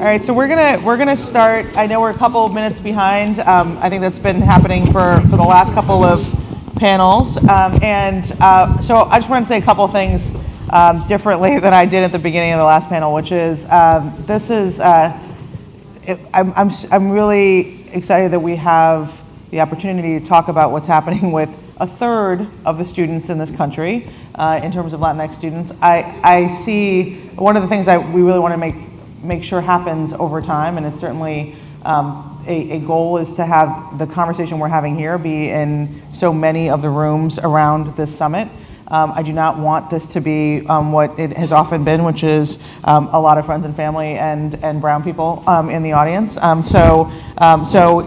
right, so we're gonna start. I know we're a couple of minutes behind. I think that's been happening for the last couple of panels, so I just wanted to say a couple of things differently than I did at the beginning of the last panel, which is I'm really excited that we have the opportunity to talk about what's happening with a third of the students in this country in terms of Latinx students. I see one of the things that we really want to make sure happens over time, and it's certainly a goal, is to have the conversation we're having here be in so many of the rooms around this summit. I do not want this to be what it has often been, which is a lot of friends and family and brown people in the audience. So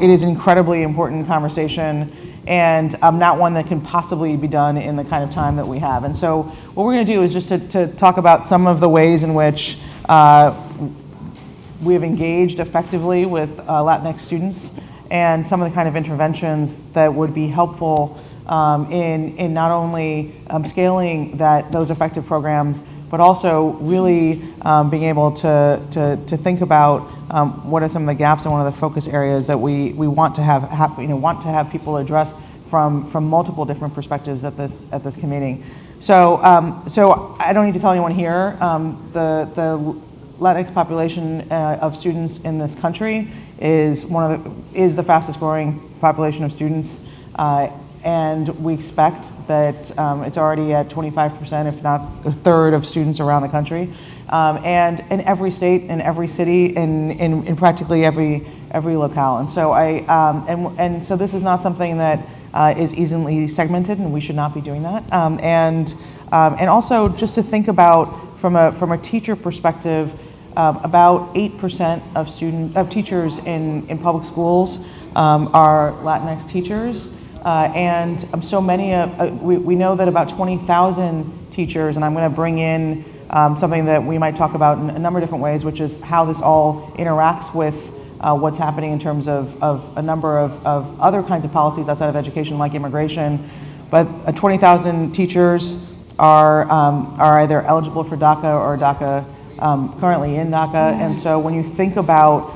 it is an incredibly important conversation, and not one that can possibly be done in the kind of time that we have. And so what we're going to do is just to talk about some of the ways in which we have engaged effectively with Latinx students, and some of the kind of interventions that would be helpful in not only scaling those effective programs, but also really being able to think about what are some of the gaps and one of the focus areas that we want to have people address from multiple different perspectives at this convening. So I don't need to tell anyone here, the Latinx population of students in this country is the fastest growing population of students, and we expect that it's already at 25%, if not a third of students around the country, and in every state, in every city, in practically every locale. And so and so this is not something that is easily segmented, and we should not be doing that. And also just to think about from a teacher perspective. About 8% of teachers in public schools are Latinx teachers, and so many we know that about 20,000 teachers, and I'm going to bring in something that we might talk about in a number of different ways, which is how this all interacts with what's happening in terms of a number of other kinds of policies outside of education, like immigration. But 20,000 teachers are either eligible for DACA or DACA. Currently in DACA, and so when you think about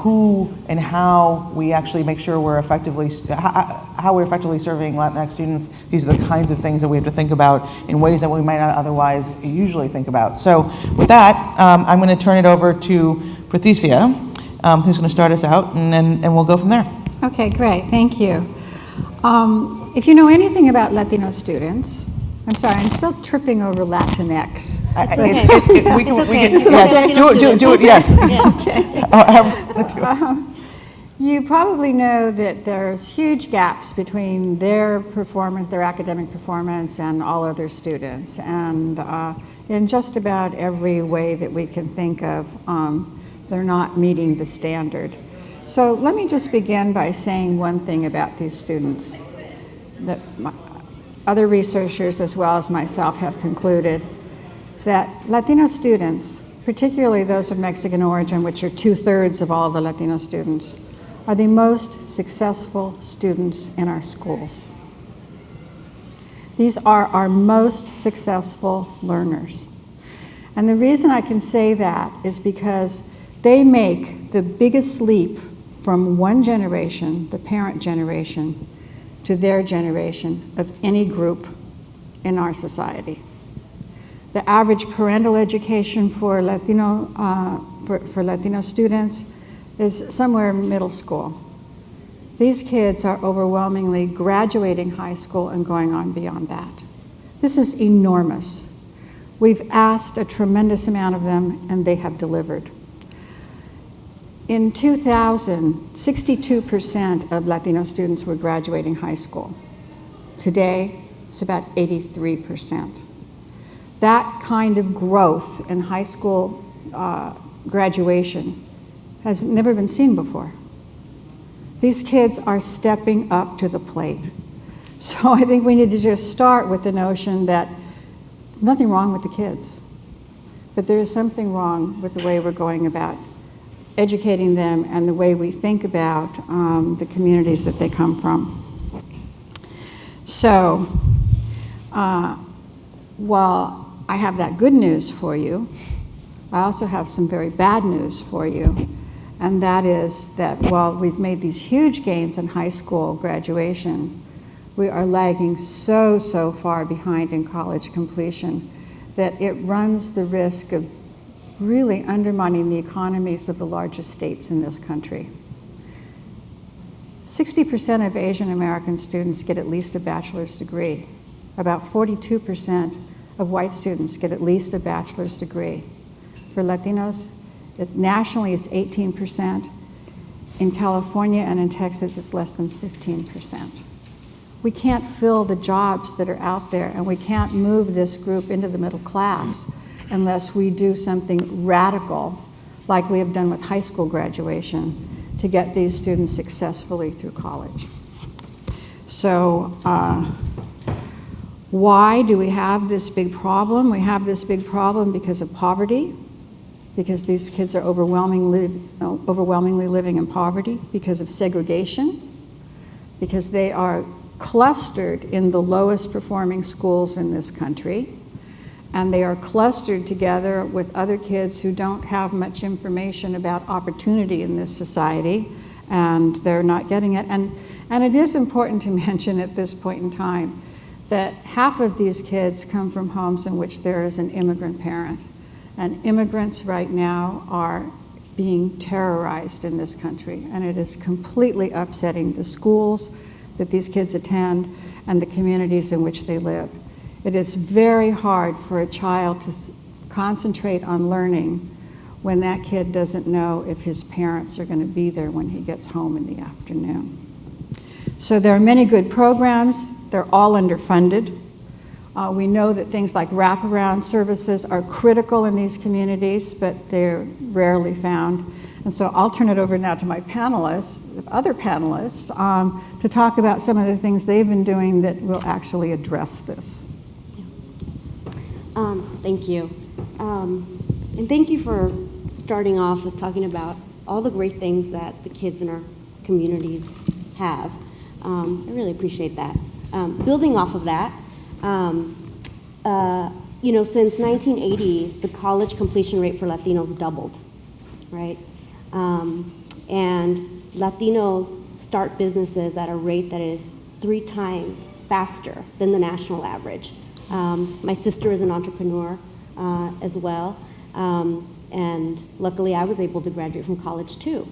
who and how we actually make sure we're effectively serving Latinx students, these are the kinds of things that we have to think about in ways that we might not otherwise usually think about. So with that, I'm going to turn it over to Patricia, who's going to start us out, and we'll go from there. Okay, great, thank you. If you know anything about Latino students, I'm sorry, I'm still tripping over Latinx. Do it, yes. Okay. You probably know that there's huge gaps between their performance, their academic performance, and all other students. And in just about every way that we can think of, they're not meeting the standard. So let me just begin by saying one thing about these students. That other researchers, as well as myself, have concluded that Latino students, particularly those of Mexican origin, which are 2/3 of all of the Latino students, are the most successful students in our schools. These are our most successful learners. And the reason I can say that is because they make the biggest leap from one generation, the parent generation, to their generation of any group in our society. The average parental education for Latino students is somewhere in middle school. These kids are overwhelmingly graduating high school and going on beyond that. This is enormous. We've asked a tremendous amount of them, and they have delivered. In 2000, 62% of Latino students were graduating high school. Today, it's about 83%. That kind of growth in high school graduation has never been seen before. These kids are stepping up to the plate. So I think we need to just start with the notion that there's nothing wrong with the kids, but there is something wrong with the way we're going about educating them and the way we think about the communities that they come from. So, while I have that good news for you, I also have some very bad news for you, and that is that while we've made these huge gains in high school graduation, we are lagging so far behind in college completion that it runs the risk of really undermining the economies of the largest states in this country. 60% of Asian American students get at least a bachelor's degree. About 42% of white students get at least a bachelor's degree. For Latinos, nationally it's 18%. In California and in Texas, it's less than 15%. We can't fill the jobs that are out there, and we can't move this group into the middle class unless we do something radical, like we have done with high school graduation, to get these students successfully through college. So why do we have this big problem? We have this big problem because of poverty, because these kids are overwhelmingly living in poverty, because of segregation, because they are clustered in the lowest performing schools in this country, and they are clustered together with other kids who don't have much information about opportunity in this society, and they're not getting it. And it is important to mention at this point in time that half of these kids come from homes in which there is an immigrant parent. And immigrants right now are being terrorized in this country, and it is completely upsetting the schools that these kids attend and the communities in which they live. It is very hard for a child to concentrate on learning when that kid doesn't know if his parents are going to be there when he gets home in the afternoon. So there are many good programs. They're all underfunded. We know that things like wraparound services are critical in these communities, but they're rarely found. And so I'll turn it over now to my panelists, other panelists, to talk about some of the things they've been doing that will actually address this. Thank you. And thank you for starting off with talking about all the great things that the kids in our communities have. I really appreciate that. Building off of that, since 1980, the college completion rate for Latinos doubled, right? And Latinos start businesses at a rate that is 3 times faster than the national average. My sister is an entrepreneur as well, and luckily I was able to graduate from college too.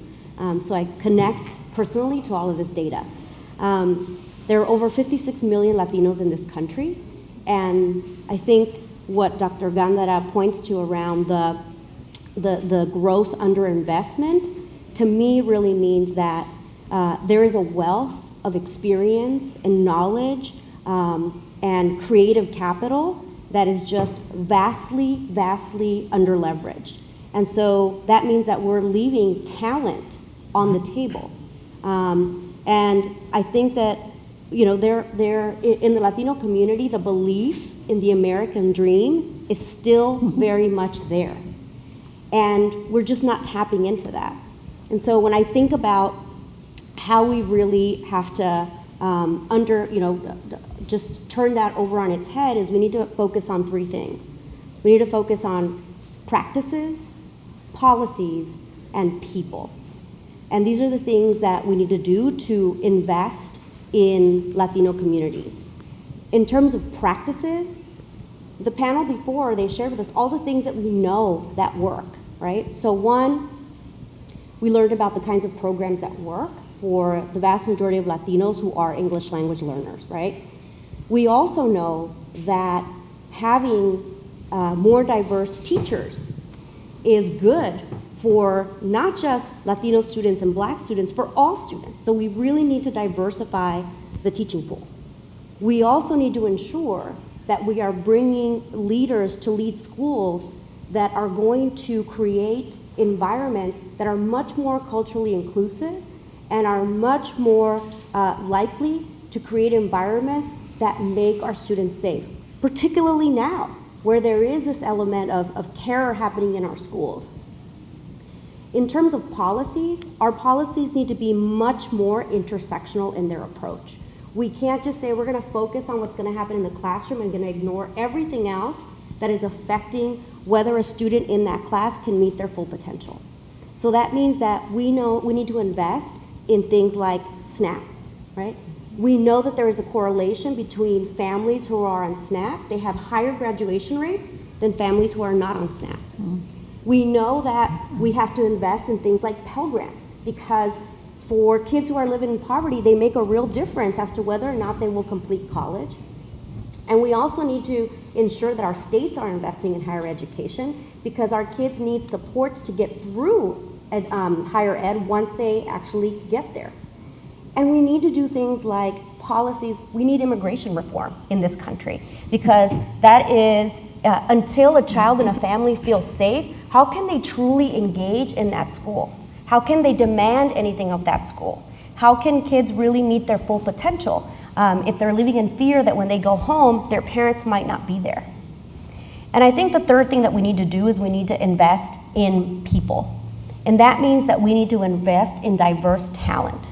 So I connect personally to all of this data. There are over 56 million Latinos in this country, and I think what Dr. Gandara points to around the gross underinvestment, to me really means that there is a wealth of experience and knowledge and creative capital that is just vastly underleveraged. And so that means that we're leaving talent on the table. And I think that, there in the Latino community, the belief in the American dream is still very much there. And we're just not tapping into that. And so when I think about how we really have to just turn that over on its head, is we need to focus on 3 things. We need to focus on practices, policies, and people. And these are the things that we need to do to invest in Latino communities. In terms of practices, the panel before, they shared with us all the things that we know that work, right? So 1, we learned about the kinds of programs that work for the vast majority of Latinos who are English language learners, right? We also know that having more diverse teachers is good for not just Latino students and Black students, for all students. So we really need to diversify the teaching pool. We also need to ensure that we are bringing leaders to lead schools that are going to create environments that are much more culturally inclusive and are much more likely to create environments that make our students safe, particularly now, where there is this element of terror happening in our schools. In terms of policies, our policies need to be much more intersectional in their approach. We can't just say we're going to focus on what's going to happen in the classroom and going to ignore everything else that is affecting whether a student in that class can meet their full potential. So that means that we know we need to invest in things like SNAP, right? We know that there is a correlation between families who are on SNAP. They have higher graduation rates than families who are not on SNAP. We know that we have to invest in things like Pell Grants, because for kids who are living in poverty, they make a real difference as to whether or not they will complete college. And we also need to ensure that our states are investing in higher education, because our kids need supports to get through higher ed once they actually get there. And we need to do things like policies. We need immigration reform in this country, because that is, until a child and a family feel safe, how can they truly engage in that school? How can they demand anything of that school? How can kids really meet their full potential if they're living in fear that when they go home, their parents might not be there? And I think the third thing that we need to do is we need to invest in people. And that means that we need to invest in diverse talent.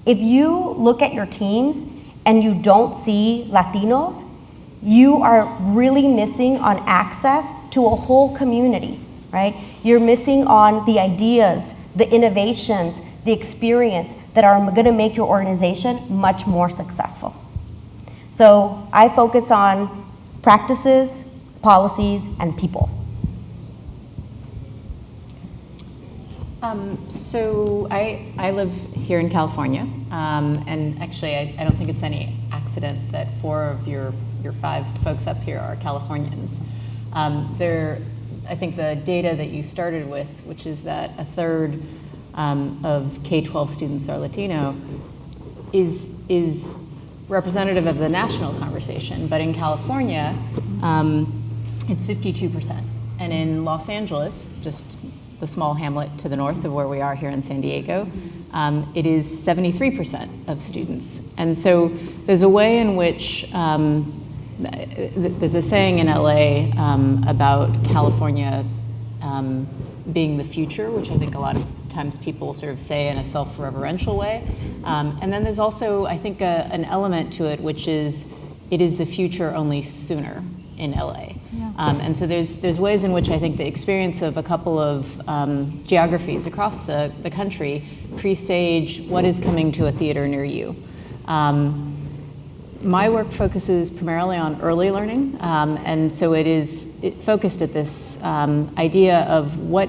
If you look at your teams and you don't see Latinos, you are really missing on access to a whole community, right? You're missing on the ideas, the innovations, the experience that are going to make your organization much more successful. So I focus on practices, policies, and people. So I live here in California, and actually I don't think it's any accident that 4 of your 5 folks up here are Californians. I think the data that you started with, which is that a third of K-12 students are Latino, is representative of the national conversation, but in California, it's 52%. And in Los Angeles, just the small hamlet to the north of where we are here in San Diego, it is 73% of students. And so there's a way in which, there's a saying in LA about California being the future, which I think a lot of times people sort of say in a self-referential way. And then there's also, I think, an element to it, which is it is the future only sooner in LA. Yeah. And so there's ways in which I think the experience of a couple of geographies across the country presage what is coming to a theater near you. My work focuses primarily on early learning, and so it focused at this idea of what,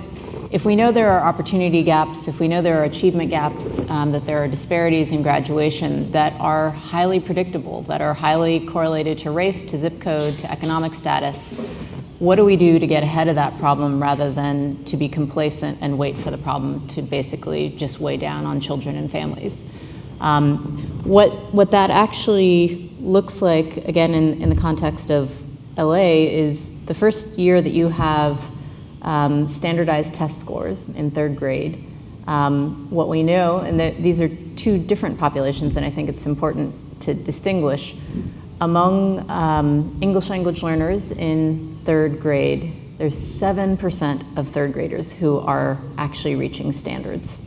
if we know there are opportunity gaps, if we know there are achievement gaps, that there are disparities in graduation that are highly predictable, that are highly correlated to race, to zip code, to economic status, what do we do to get ahead of that problem rather than to be complacent and wait for the problem to basically just weigh down on children and families? What that actually looks like, again, in the context of LA, is the first year that you have standardized test scores in 3rd grade. What we know, and that these are 2 different populations, and I think it's important to distinguish, among English language learners in 3rd grade, there's 7% of 3rd graders who are actually reaching standards,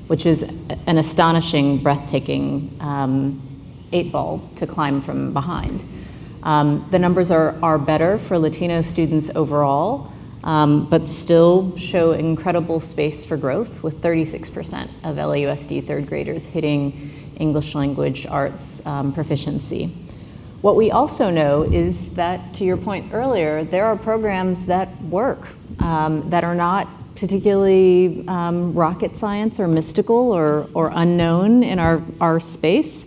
which is an astonishing, breathtaking 8-ball to climb from behind. The numbers are better for Latino students overall, but still show incredible space for growth, with 36% of LAUSD 3rd graders hitting English language arts proficiency. What we also know is that, to your point earlier, there are programs that work, that are not particularly rocket science or mystical or unknown in our space.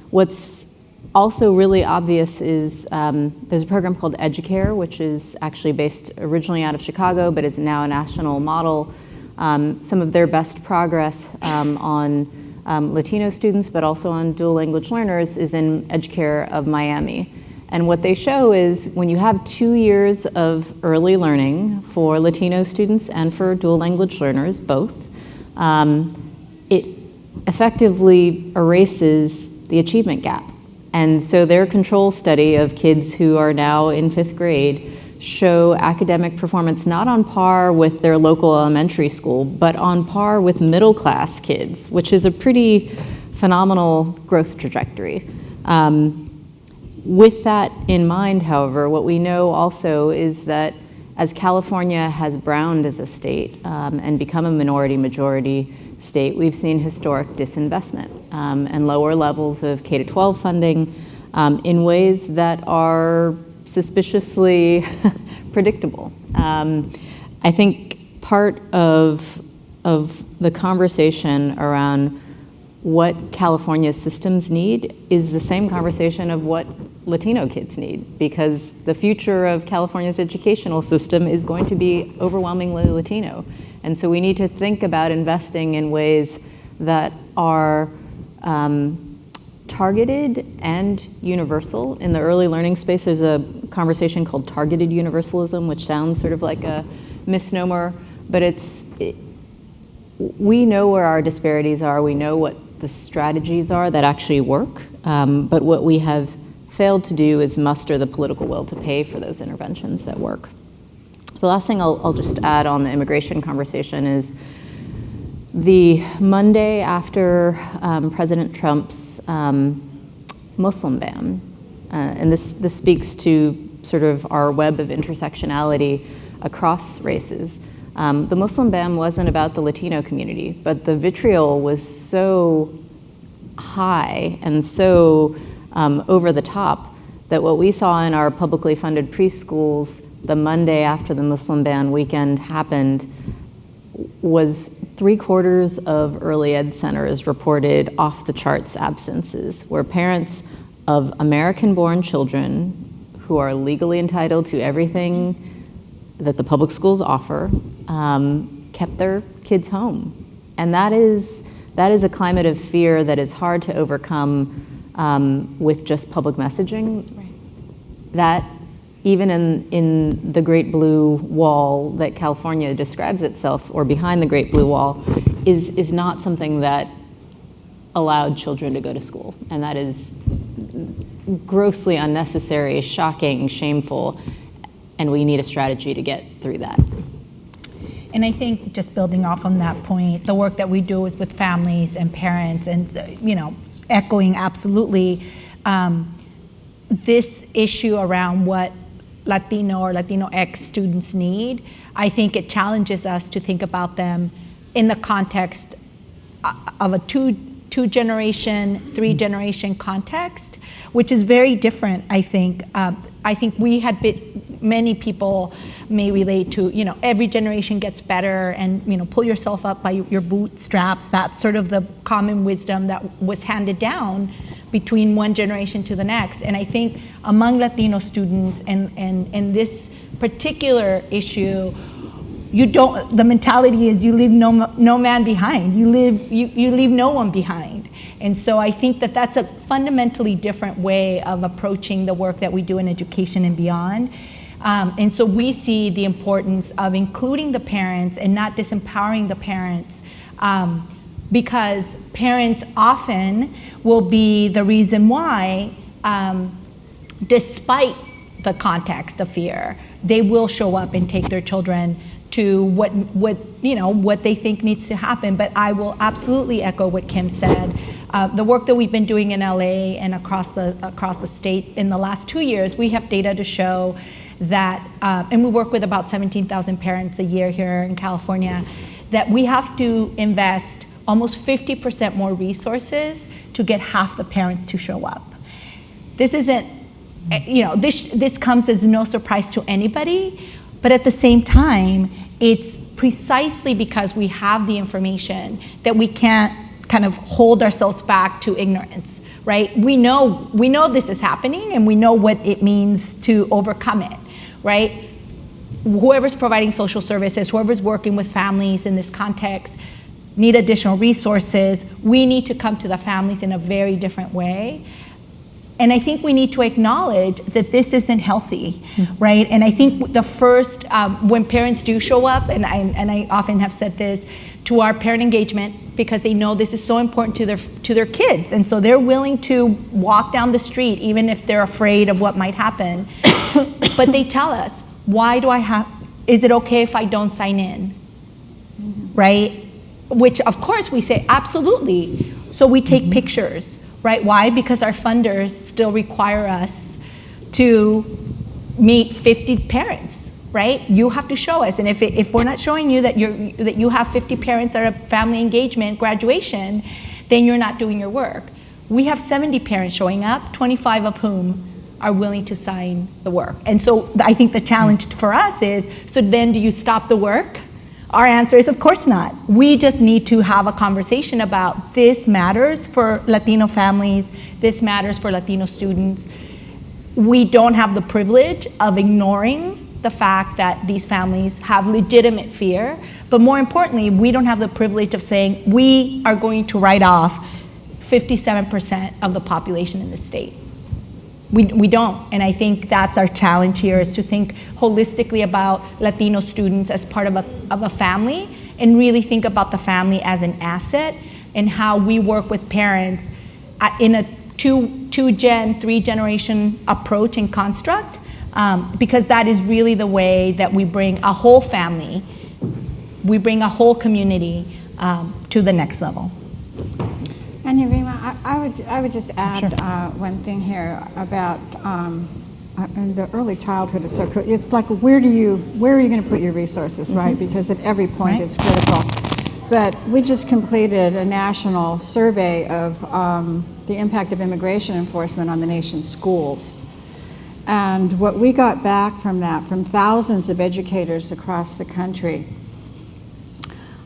What's also really obvious is there's a program called Educare, which is actually based originally out of Chicago, but is now a national model. Some of their best progress on Latino students, but also on dual language learners, is in Educare of Miami. And what they show is when you have 2 years of early learning for Latino students and for dual language learners, both, it effectively erases the achievement gap. And so their control study of kids who are now in 5th grade show academic performance not on par with their local elementary school, but on par with middle class kids, which is a pretty phenomenal growth trajectory. With that in mind, however, what we know also is that as California has browned as a state and become a minority-majority state, we've seen historic disinvestment and lower levels of K-12 funding in ways that are suspiciously predictable. I think part of the conversation around what California's systems need is the same conversation of what Latino kids need, because the future of California's educational system is going to be overwhelmingly Latino. And so we need to think about investing in ways that are targeted and universal. In the early learning space, there's a conversation called targeted universalism, which sounds sort of like a misnomer, but we know where our disparities are, we know what the strategies are that actually work, but what we have failed to do is muster the political will to pay for those interventions that work. The last thing I'll just add on the immigration conversation is the Monday after President Trump's Muslim ban, and this speaks to sort of our web of intersectionality across races. The Muslim ban wasn't about the Latino community, but the vitriol was so high and so over the top that what we saw in our publicly funded preschools the Monday after the Muslim ban weekend happened was 3/4 of early ed centers reported off the charts absences, where parents of American-born children who are legally entitled to everything that the public schools offer kept their kids home. And that is a climate of fear that is hard to overcome with just public messaging. Right. That even in the Great Blue Wall that California describes itself, or behind the Great Blue Wall, is not something that allowed children to go to school. And that is grossly unnecessary, shocking, shameful, and we need a strategy to get through that. And I think, just building off on that point, the work that we do is with families and parents, and echoing absolutely this issue around what Latino or Latinx students need. I think it challenges us to think about them in the context of a two-generation, three-generation context, which is very different, I think. I think many people may relate to, every generation gets better, and, pull yourself up by your bootstraps. That's sort of the common wisdom that was handed down between one generation to the next. And I think among Latino students and this particular issue, the mentality is you leave no man behind. You leave no one behind. And so I think that that's a fundamentally different way of approaching the work that we do in education and beyond. And so we see the importance of including the parents and not disempowering the parents, because parents often will be the reason why, despite the context of fear, they will show up and take their children to what they think needs to happen. But I will absolutely echo what Kim said. The work that we've been doing in LA and across the state in the last 2 years, we have data to show that, and we work with about 17,000 parents a year here in California, that we have to invest almost 50% more resources to get half the parents to show up. This isn't, this comes as no surprise to anybody, but at the same time, it's precisely because we have the information that we can't kind of hold ourselves back to ignorance, right? We know this is happening, and we know what it means to overcome it, right? Whoever's providing social services, whoever's working with families in this context, need additional resources. We need to come to the families in a very different way. And I think we need to acknowledge that this isn't healthy, right? And I think the first, when parents do show up, and I often have said this, to our parent engagement, because they know this is so important to their kids, and so they're willing to walk down the street even if they're afraid of what might happen. But they tell us, is it okay if I don't sign in, right? Which of course we say, absolutely. So we take pictures, right? Why? Because our funders still require us to meet 50 parents, right? You have to show us. And if we're not showing you that you have 50 parents at a family engagement graduation, then you're not doing your work. We have 70 parents showing up, 25 of whom are willing to sign the work. And so I think the challenge for us is, so then do you stop the work? Our answer is, of course not. We just need to have a conversation about this matters for Latino families, this matters for Latino students. We don't have the privilege of ignoring the fact that these families have legitimate fear, but more importantly, we don't have the privilege of saying we are going to write off 57% of the population in the state. We don't, and I think that's our challenge here, is to think holistically about Latino students as part of a family, and really think about the family as an asset, and how we work with parents in a three generation approach and construct, because that is really the way that we bring a whole family, we bring a whole community to the next level. And Yavima, I would just add one thing here about the early childhood is so cool. It's like, where are you going to put your resources, right? Because at every point it's critical. But we just completed a national survey of the impact of immigration enforcement on the nation's schools. And what we got back from that, from thousands of educators across the country,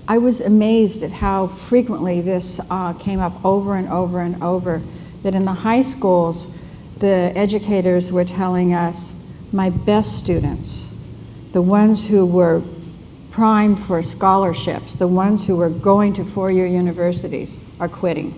I was amazed at how frequently this came up over and over and over, that in the high schools, the educators were telling us, my best students, the ones who were primed for scholarships, the ones who were going to four-year universities, are quitting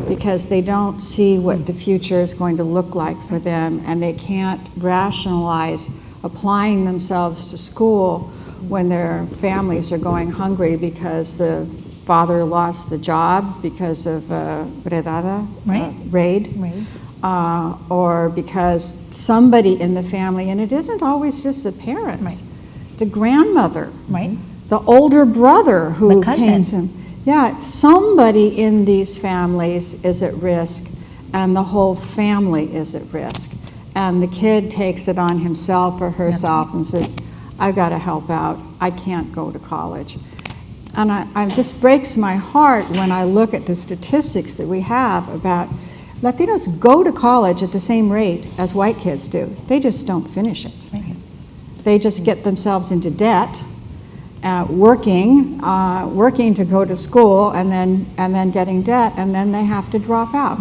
because they don't see what the future is going to look like for them, and they can't rationalize applying themselves to school when their families are going hungry because the father lost the job because of raid, or because somebody in the family, and it isn't always just the parents, the grandmother, the older brother who came to, somebody in these families is at risk, and the whole family is at risk, and the kid takes it on himself or herself and says, I've got to help out. I can't go to college. And this breaks my heart when I look at the statistics that we have about Latinos go to college at the same rate as white kids do. They just don't finish it. They just get themselves into debt, working to go to school, and then getting debt, and then they have to drop out.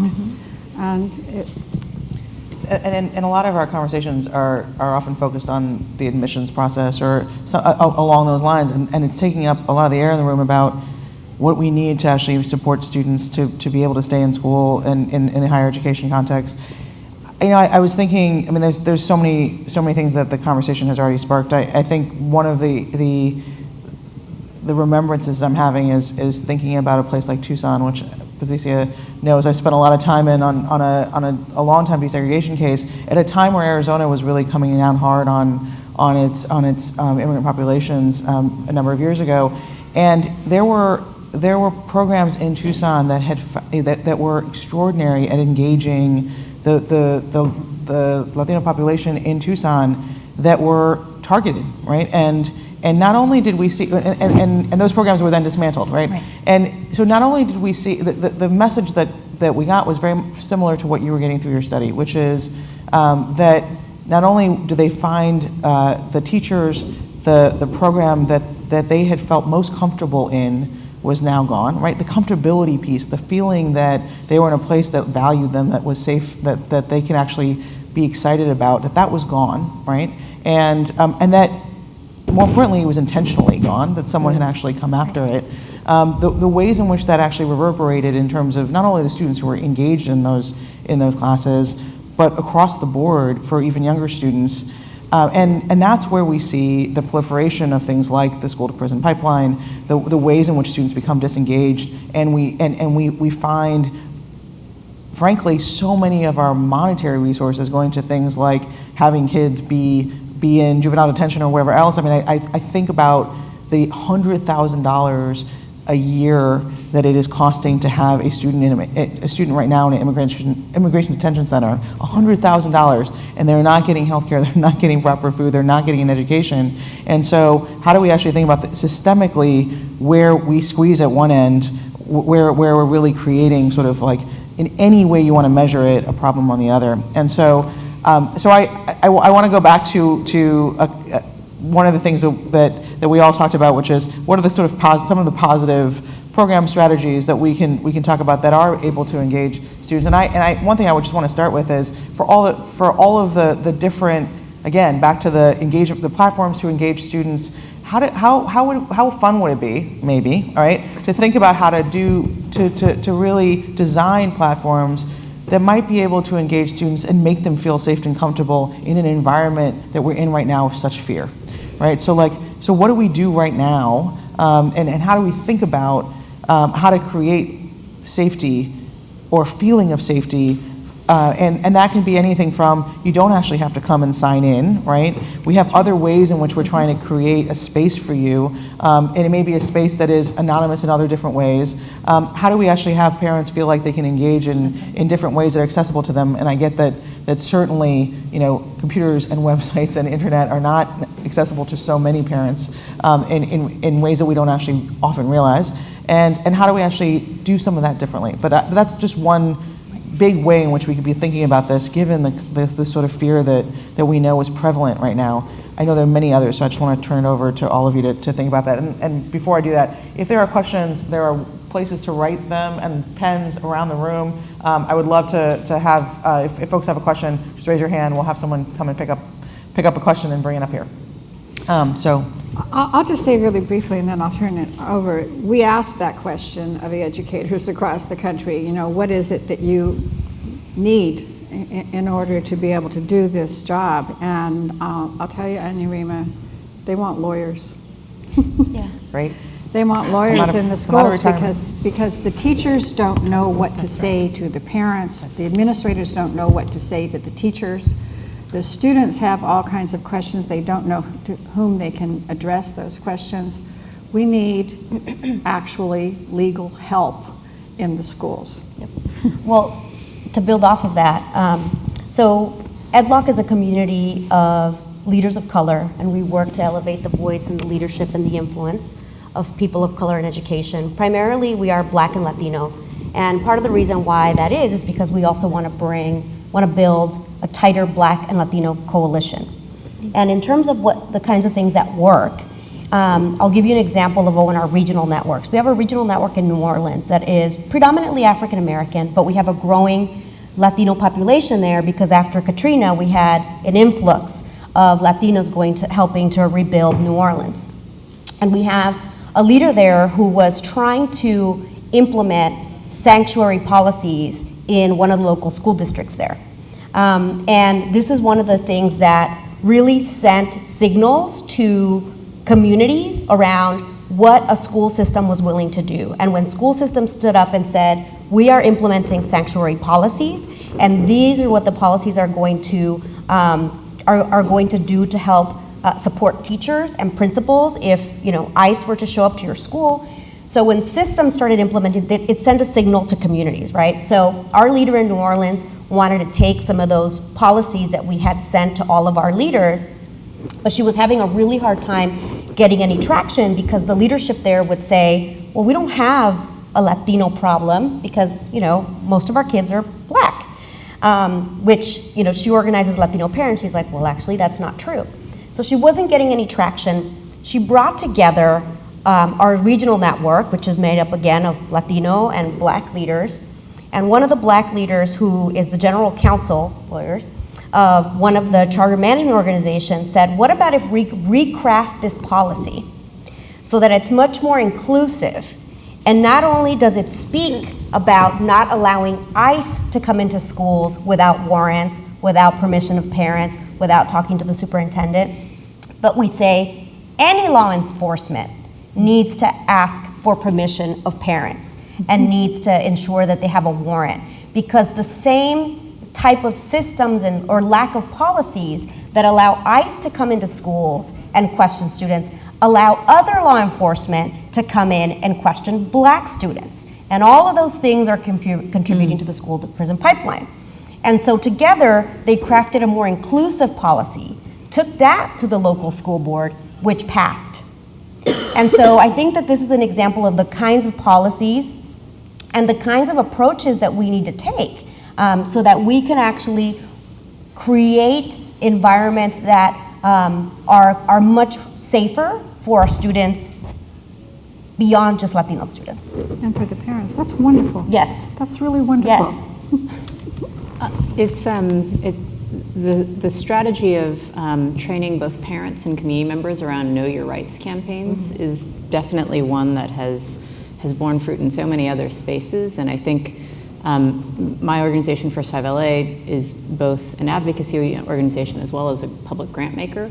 And a lot of our conversations are often focused on the admissions process or along those lines, and it's taking up a lot of the air in the room about what we need to actually support students to be able to stay in school and in the higher education context. I was thinking, there's so many things that the conversation has already sparked. I think one of the remembrances I'm having is thinking about a place like Tucson, which Patricia knows I spent a lot of time in on a long time desegregation case at a time where Arizona was really coming down hard on its immigrant populations a number of years ago, and there were programs in Tucson that were extraordinary at engaging the Latino population in Tucson that were targeted, right? And not only did we see, and those programs were then dismantled, right? And so not only did we see, the message that we got was very similar to what you were getting through your study, which is that not only do they find the teachers, the program that they had felt most comfortable in was now gone, right? The comfortability piece, the feeling that they were in a place that valued them, that was safe, that they could actually be excited about, that was gone, right? And that, more importantly, it was intentionally gone, that someone had actually come after it. The ways in which that actually reverberated in terms of not only the students who were engaged in those classes, but across the board for even younger students. And that's where we see the proliferation of things like the school to prison pipeline, the ways in which students become disengaged, and we find, frankly, so many of our monetary resources going to things like having kids be in juvenile detention or wherever else. I think about the $100,000 a year that it is costing to have a student right now in an immigration detention center, $100,000, and they're not getting health care, they're not getting proper food, they're not getting an education. And so how do we actually think about systemically where we squeeze at one end, where we're really creating sort of like, in any way you want to measure it, a problem on the other. And so I want to go back to one of the things that we all talked about, which is what are the sort of some of the positive program strategies that we can talk about that are able to engage students. And one thing I would just want to start with is for all of the different, again, back to the platforms to engage students. How fun would it be, maybe, all right, to think about how to really design platforms that might be able to engage students and make them feel safe and comfortable in an environment that we're in right now of such fear, right? So what do we do right now, and how do we think about how to create safety or feeling of safety? And that can be anything from, you don't actually have to come and sign in, right? We have other ways in which we're trying to create a space for you, and it may be a space that is anonymous in other different ways. How do we actually have parents feel like they can engage in different ways that are accessible to them? And I get that certainly, computers and websites and internet are not accessible to so many parents in ways that we don't actually often realize. And how do we actually do some of that differently? But that's just one big way in which we could be thinking about this, given the sort of fear that we know is prevalent right now. I know there are many others, so I just want to turn it over to all of you to think about that. And before I do that, if there are questions, there are places to write them and pens around the room. I would love to have, if folks have a question, just raise your hand. We'll have someone come and pick up a question and bring it up here. I'll just say really briefly, and then I'll turn it over. We asked that question of the educators across the country. What is it that you need in order to be able to do this job? And I'll tell you, Anya Rima, they want lawyers. Yeah. Right. They want lawyers in the schools because the teachers don't know what to say to the parents. The administrators don't know what to say to the teachers. The students have all kinds of questions. They don't know to whom they can address those questions. We need actually legal help in the schools. Yep. Well, to build off of that, so EdLock is a community of leaders of color, and we work to elevate the voice and the leadership and the influence of people of color in education. Primarily, we are Black and Latino, and part of the reason why that is because we also want to build a tighter Black and Latino coalition. And in terms of what the kinds of things that work, I'll give you an example of one of our regional networks. We have a regional network in New Orleans that is predominantly African American, but we have a growing Latino population there because after Katrina, we had an influx of Latinos helping to rebuild New Orleans. And we have a leader there who was trying to implement sanctuary policies in one of the local school districts there. And this is one of the things that really sent signals to communities around what a school system was willing to do. And when school systems stood up and said, we are implementing sanctuary policies, and these are what the policies are going to do to help support teachers and principals if ICE were to show up to your school. So when systems started implementing, it sent a signal to communities, right? So our leader in New Orleans wanted to take some of those policies that we had sent to all of our leaders, but she was having a really hard time getting any traction because the leadership there would say, well, we don't have a Latino problem because, most of our kids are Black, which, she organizes Latino parents. She's like, well, actually, that's not true. So she wasn't getting any traction. She brought together our regional network, which is made up again of Latino and Black leaders. And one of the Black leaders, who is the general counsel, lawyers, of one of the charter management organizations, said, what about if we recraft this policy so that it's much more inclusive? And not only does it speak about not allowing ICE to come into schools without warrants, without permission of parents, without talking to the superintendent, but we say any law enforcement needs to ask for permission of parents and needs to ensure that they have a warrant, because the same type of systems or lack of policies that allow ICE to come into schools and question students allow other law enforcement to come in and question Black students. And all of those things are contributing to the school to prison pipeline. And so together, they crafted a more inclusive policy, took that to the local school board, which passed. And so I think that this is an example of the kinds of policies and the kinds of approaches that we need to take so that we can actually create environments that are much safer for our students beyond just Latino students. And for the parents. That's wonderful. Yes. That's really wonderful. Yes. It's the strategy of training both parents and community members around Know Your Rights campaigns is definitely one that has borne fruit in so many other spaces. And I think my organization, First 5 LA, is both an advocacy organization as well as a public grant maker.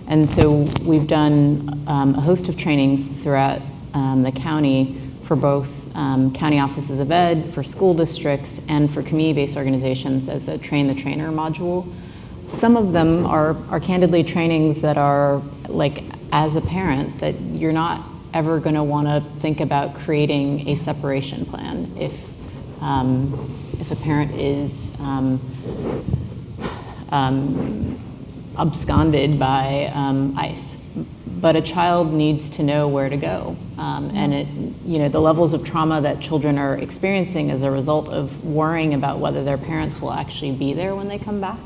And so we've done a host of trainings throughout the county for both county offices of ed, for school districts, and for community-based organizations as a train the trainer module. Some of them are candidly trainings that are like, as a parent, that you're not ever going to want to think about creating a separation plan if a parent is absconded by ICE. But a child needs to know where to go. And the levels of trauma that children are experiencing as a result of worrying about whether their parents will actually be there when they come back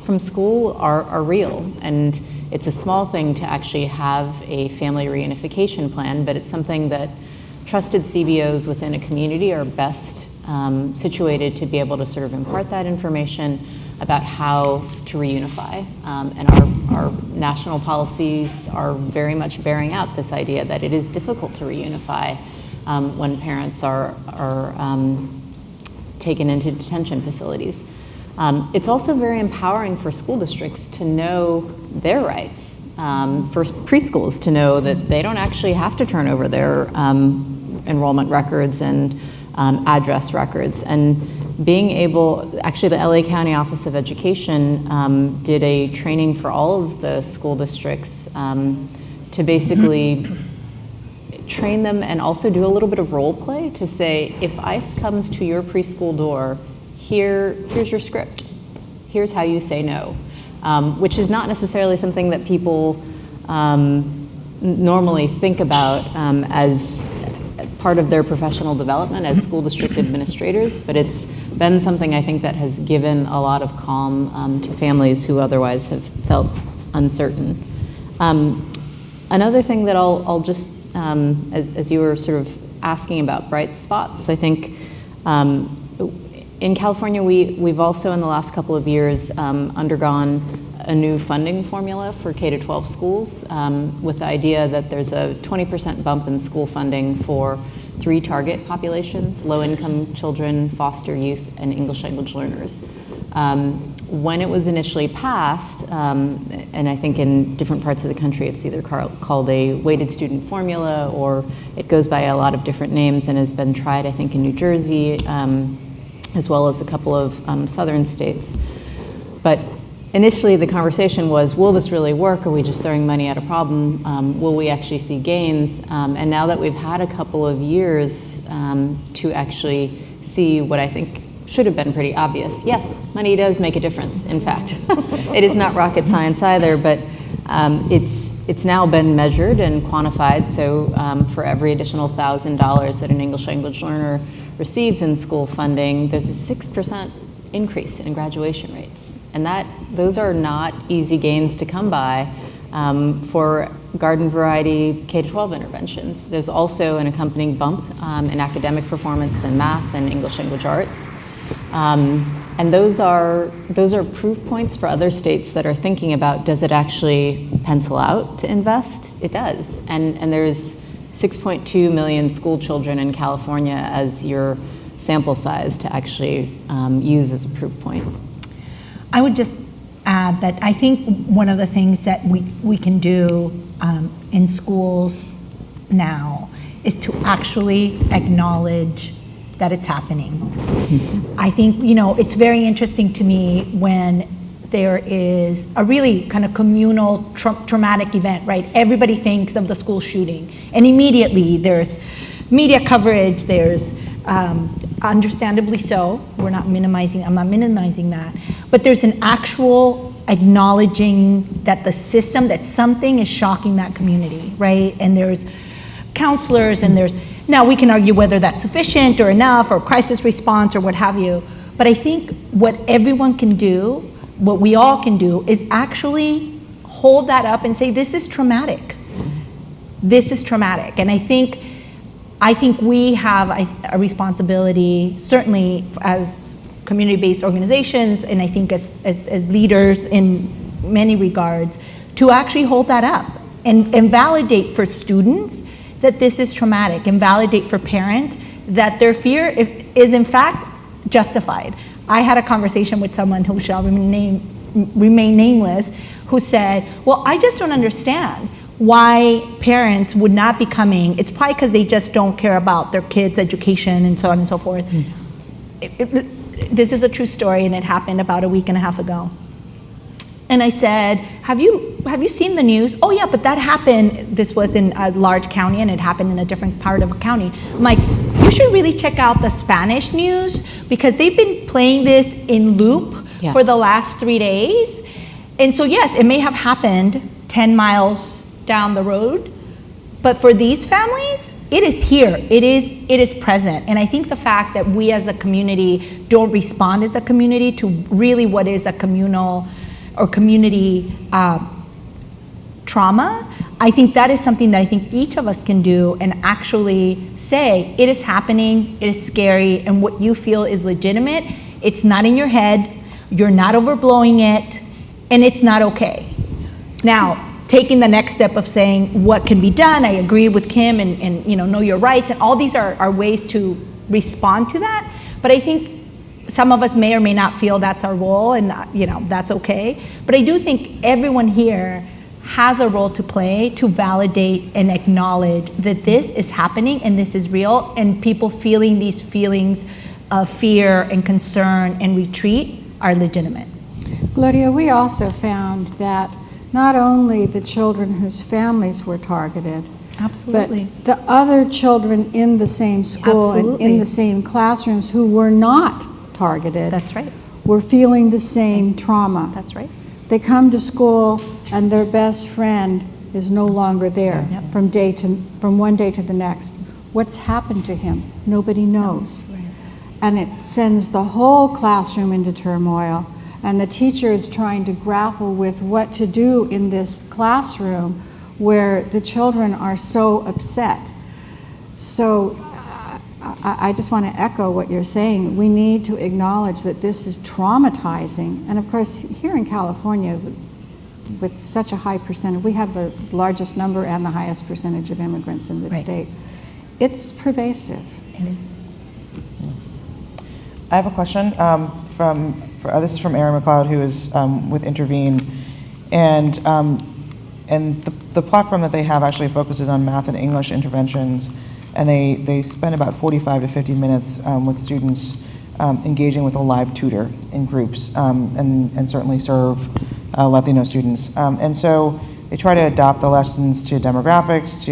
from school are real. And it's a small thing to actually have a family reunification plan, but it's something that trusted CBOs within a community are best situated to be able to sort of impart that information about how to reunify. And our national policies are very much bearing out this idea that it is difficult to reunify when parents are taken into detention facilities. It's also very empowering for school districts to know their rights, for preschools to know that they don't actually have to turn over their enrollment records and address records. And being able, actually the LA County Office of Education did a training for all of the school districts to basically train them and also do a little bit of role play to say, if ICE comes to your preschool door, here's your script. Here's how you say no, which is not necessarily something that people normally think about as part of their professional development as school district administrators, but it's been something I think that has given a lot of calm to families who otherwise have felt uncertain. Another thing that I'll just, as you were sort of asking about bright spots, I think in California, we've also in the last couple of years undergone a new funding formula for K-12 schools with the idea that there's a 20% bump in school funding for 3 target populations: low-income children, foster youth, and English language learners. When it was initially passed, and I think in different parts of the country it's either called a weighted student formula or it goes by a lot of different names and has been tried, I think, in New Jersey, as well as a couple of southern states. But initially the conversation was, will this really work? Are we just throwing money at a problem? Will we actually see gains? And now that we've had a couple of years to actually see what I think should have been pretty obvious. Yes, money does make a difference, in fact. It is not rocket science either, but it's now been measured and quantified. So for every additional $1,000 that an English language learner receives in school funding, there's a 6% increase in graduation rates. And those are not easy gains to come by for garden variety K-12 interventions. There's also an accompanying bump in academic performance in math and English language arts. And those are proof points for other states that are thinking about, does it actually pencil out to invest? It does. And there's 6.2 million school children in California as your sample size to actually use as a proof point. I would just add that I think one of the things that we can do in schools now is to actually acknowledge that it's happening. I think, it's very interesting to me when there is a really kind of communal traumatic event, right? Everybody thinks of the school shooting, and immediately there's media coverage, there's understandably so, I'm not minimizing that, but there's an actual acknowledging that the system, that something is shocking that community, right? And there's counselors, and now we can argue whether that's sufficient or enough or crisis response or what have you, but I think what everyone can do, what we all can do, is actually hold that up and say, this is traumatic. This is traumatic. And I think we have a responsibility, certainly as community-based organizations, and I think as leaders in many regards, to actually hold that up and validate for students that this is traumatic, and validate for parents that their fear is in fact justified. I had a conversation with someone who shall remain nameless, who said, well, I just don't understand why parents would not be coming. It's probably because they just don't care about their kids' education and so on and so forth. This is a true story, and it happened about a week and a half ago. And I said, have you seen the news? Oh yeah, but that happened, this was in a large county, and it happened in a different part of a county. I'm like, you should really check out the Spanish news, because they've been playing this in loop for the last 3 days. And so yes, it may have happened 10 miles down the road, but for these families, it is here, it is present. And I think the fact that we as a community don't respond as a community to really what is a communal or community trauma, I think that is something that I think each of us can do and actually say, it is happening, it is scary, and what you feel is legitimate. It's not in your head, you're not overblowing it, and it's not okay. Now, taking the next step of saying what can be done, I agree with Kim, and know your rights, and all these are ways to respond to that. But I think some of us may or may not feel that's our role, and that's okay. But I do think everyone here has a role to play to validate and acknowledge that this is happening and this is real, and people feeling these feelings of fear and concern and retreat are legitimate. Gloria, we also found that not only the children whose families were targeted, Absolutely. but the other children in the same school and in the same classrooms who were not targeted, That's right. were feeling the same trauma. That's right. They come to school and their best friend is no longer there from one day to the next. What's happened to him? Nobody knows. Right. And it sends the whole classroom into turmoil. And the teacher is trying to grapple with what to do in this classroom where the children are so upset. So I just want to echo what you're saying. We need to acknowledge that this is traumatizing. And of course, here in California, with such a high percentage, we have the largest number and the highest percentage of immigrants in this state. It's pervasive. It is. I have a question this is from Erin McLeod, who is with Intervene, and the platform that they have actually focuses on math and English interventions, and they spend about 45 to 50 minutes with students engaging with a live tutor in groups, and certainly serve Latino students, and so they try to adapt the lessons to demographics,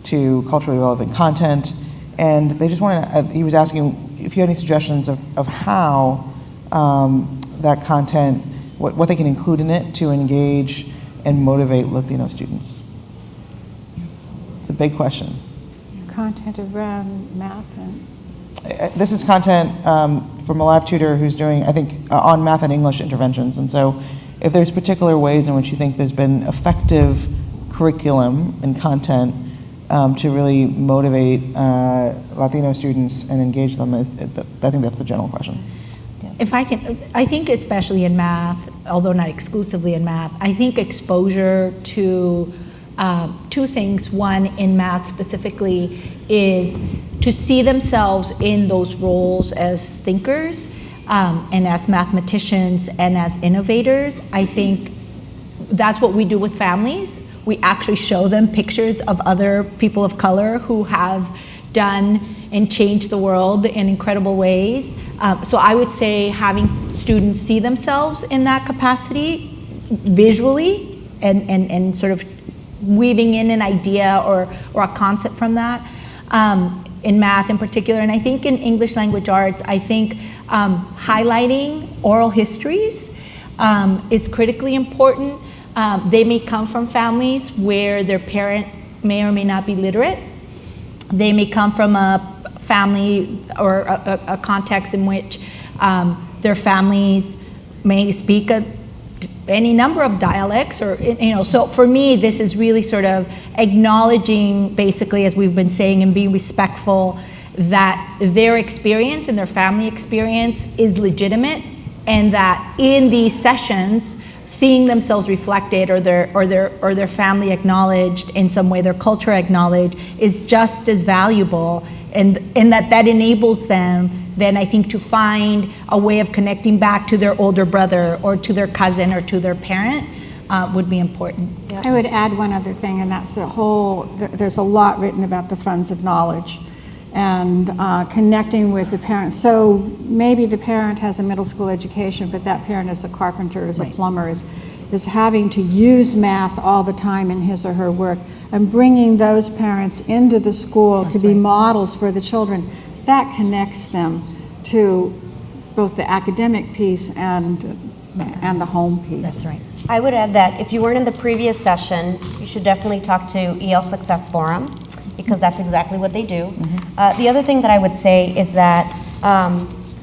to culturally relevant content, and they just wanted. He was asking if you had any suggestions of how that content, what they can include in it to engage and motivate Latino students. It's a big question. Content around math and... This is content from a live tutor who's doing, I think, on math and English interventions. And so if there's particular ways in which you think there's been effective curriculum and content to really motivate Latino students and engage them, I think that's the general question. If I can, I think especially in math, although not exclusively in math, I think exposure to two things. One, in math specifically, is to see themselves in those roles as thinkers and as mathematicians and as innovators. I think that's what we do with families. We actually show them pictures of other people of color who have done and changed the world in incredible ways. So I would say having students see themselves in that capacity visually and sort of weaving in an idea or a concept from that, in math in particular. And I think in English language arts, I think highlighting oral histories is critically important. They may come from families where their parent may or may not be literate. They may come from a family or a context in which their families may speak any number of dialects, or, you know, so for me, this is really sort of acknowledging, basically, as we've been saying, and being respectful that their experience and their family experience is legitimate, and that in these sessions, seeing themselves reflected or their family acknowledged in some way, their culture acknowledged, is just as valuable, and that enables them then, I think, to find a way of connecting back to their older brother or to their cousin or to their parent would be important. Yeah. I would add one other thing, and that's there's a lot written about the funds of knowledge and connecting with the parents. So maybe the parent has a middle school education, but that parent is a carpenter, is a plumber, is having to use math all the time in his or her work, and bringing those parents into the school to be models for the children. That connects them to both the academic piece and the home piece. That's right. I would add that if you weren't in the previous session, you should definitely talk to EL Success Forum, because that's exactly what they do. The other thing that I would say is that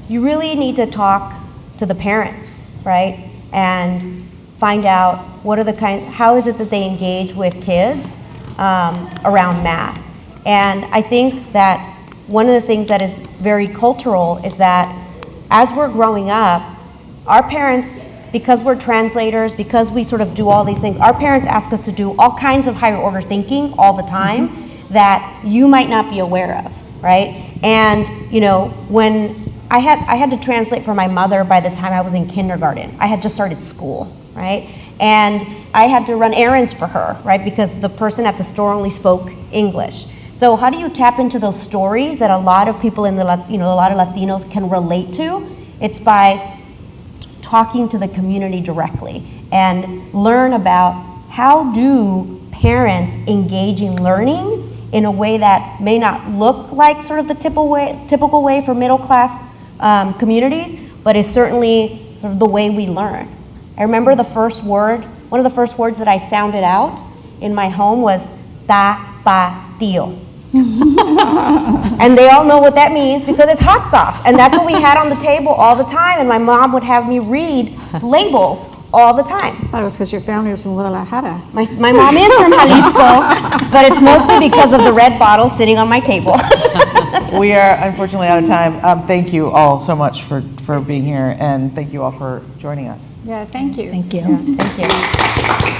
you really need to talk to the parents, right? And find out what are how is it that they engage with kids around math. And I think that one of the things that is very cultural is that as we're growing up, our parents, because we're translators, because we sort of do all these things, our parents ask us to do all kinds of higher order thinking all the time that you might not be aware of, right? And, you know, when I had to translate for my mother by the time I was in kindergarten. I had just started school, right? And I had to run errands for her, right? Because the person at the store only spoke English. So how do you tap into those stories that a lot of people in a lot of Latinos can relate to? It's by talking to the community directly and learn about how do parents engage in learning in a way that may not look like sort of the typical way for middle class communities, but is certainly sort of the way we learn. I remember one of the first words that I sounded out in my home was tapatio. And they all know what that means because it's hot sauce. And that's what we had on the table all the time. And my mom would have me read labels all the time. I thought it was because your family was from Guadalajara. My mom is from Jalisco, but it's mostly because of the red bottle sitting on my table. We are unfortunately out of time. Thank you all so much for being here, and thank you all for joining us. Yeah, thank you. Thank you. Thank you.